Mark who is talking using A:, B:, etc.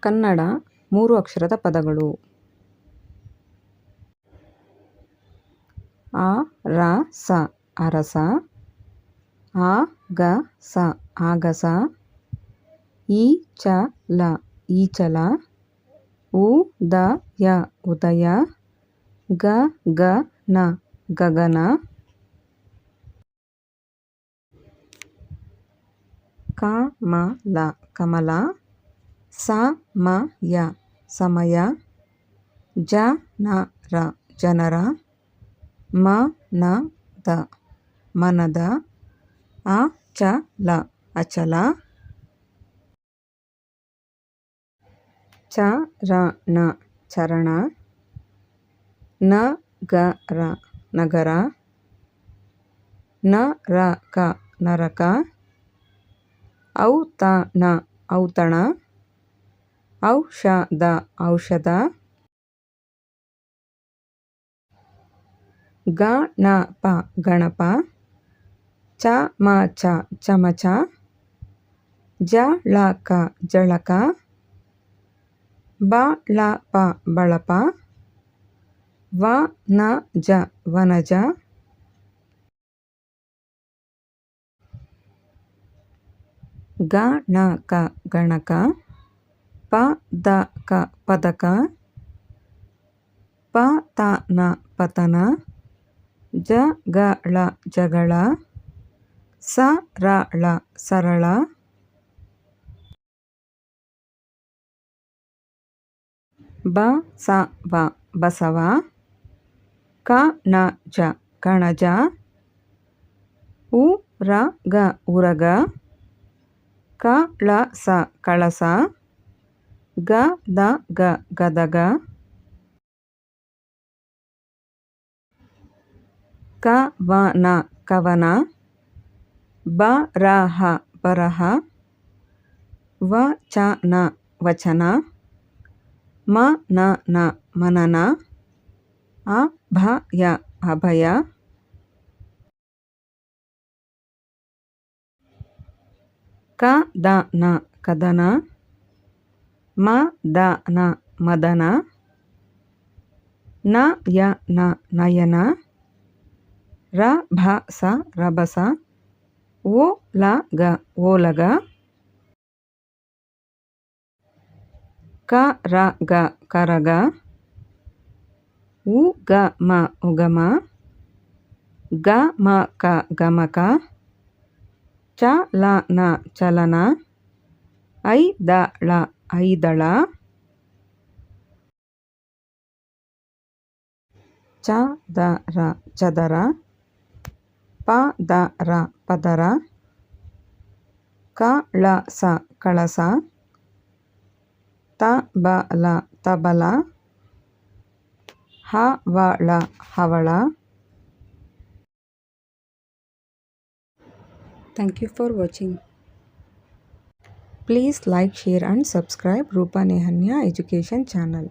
A: ಕನ್ನಡ 3 ಅಕ್ಷರದ ಪದಗಳು. ಅರಸ ಅರಸ, ಆಗಸ ಆಗಸ, ಈಚಲ ಈಚಲ, ಉದಯ ಉದಯ, ಗಗನ ಗಗನ, ಕಮಲ ಕಮಲ, ಸಮಯ ಸಮಯ, ಜನರ ಜನರ, ಮನದ ಮನದ, ಅಚಲ ಅಚಲ, ಚರಣ ಚರಣ, ನಗರ ನಗರ, ನರಕ ನರಕ, ಔತಣ ಔತಣ, ಔಷಧ ಔಷಧ, ಗಣಪ ಗಣಪ, ಚಮಚ ಚಮಚ, ಜಳಕ ಜಳಕ, ಬಳಪ ಬಳಪ, ವನಜ ವನಜ, ಗಣಕ ಗಣಕ, ಪದಕ ಪದಕ, ಪತನ ಪತನ, ಜಗಳ ಜಗಳ, ಸರಳ ಸರಳ, ಬಸವ ಬಸವ, ಕಣಜ ಕಣಜ, ಉರಗ ಉರಗ, ಕಳಸ ಕಳಸ, ಗದಗ ಗದಗ, ಕವನ ಕವನ, ಬರಹ ಬರಹ, ವಚನ ವಚನ, ಮನನ ಮನನ, ಅಭಯ ಅಭಯ, ಕದನ ಕದನ, ಮದನ ಮದನ, ನಯನ ನಯನ, ರಭಸ ರಭಸ, ಓಲಗ ಓಲಗ, ಕರಗ ಕರಗ, ಉಗಮ ಉಗಮ, ಗಮಕ ಗಮಕ, ಚಲನ ಚಲನ, ಐದಳ ಐದಳ, ಚದರ ಚದರ, ಪದರ ಪದರ, ಕಳಸ ಕಳಸ, ತಬಲ ತಬಲ, ಹವಳ ಹವಳ. Thank you for watching. Please like, share and subscribe Rupa Nehanya Education channel.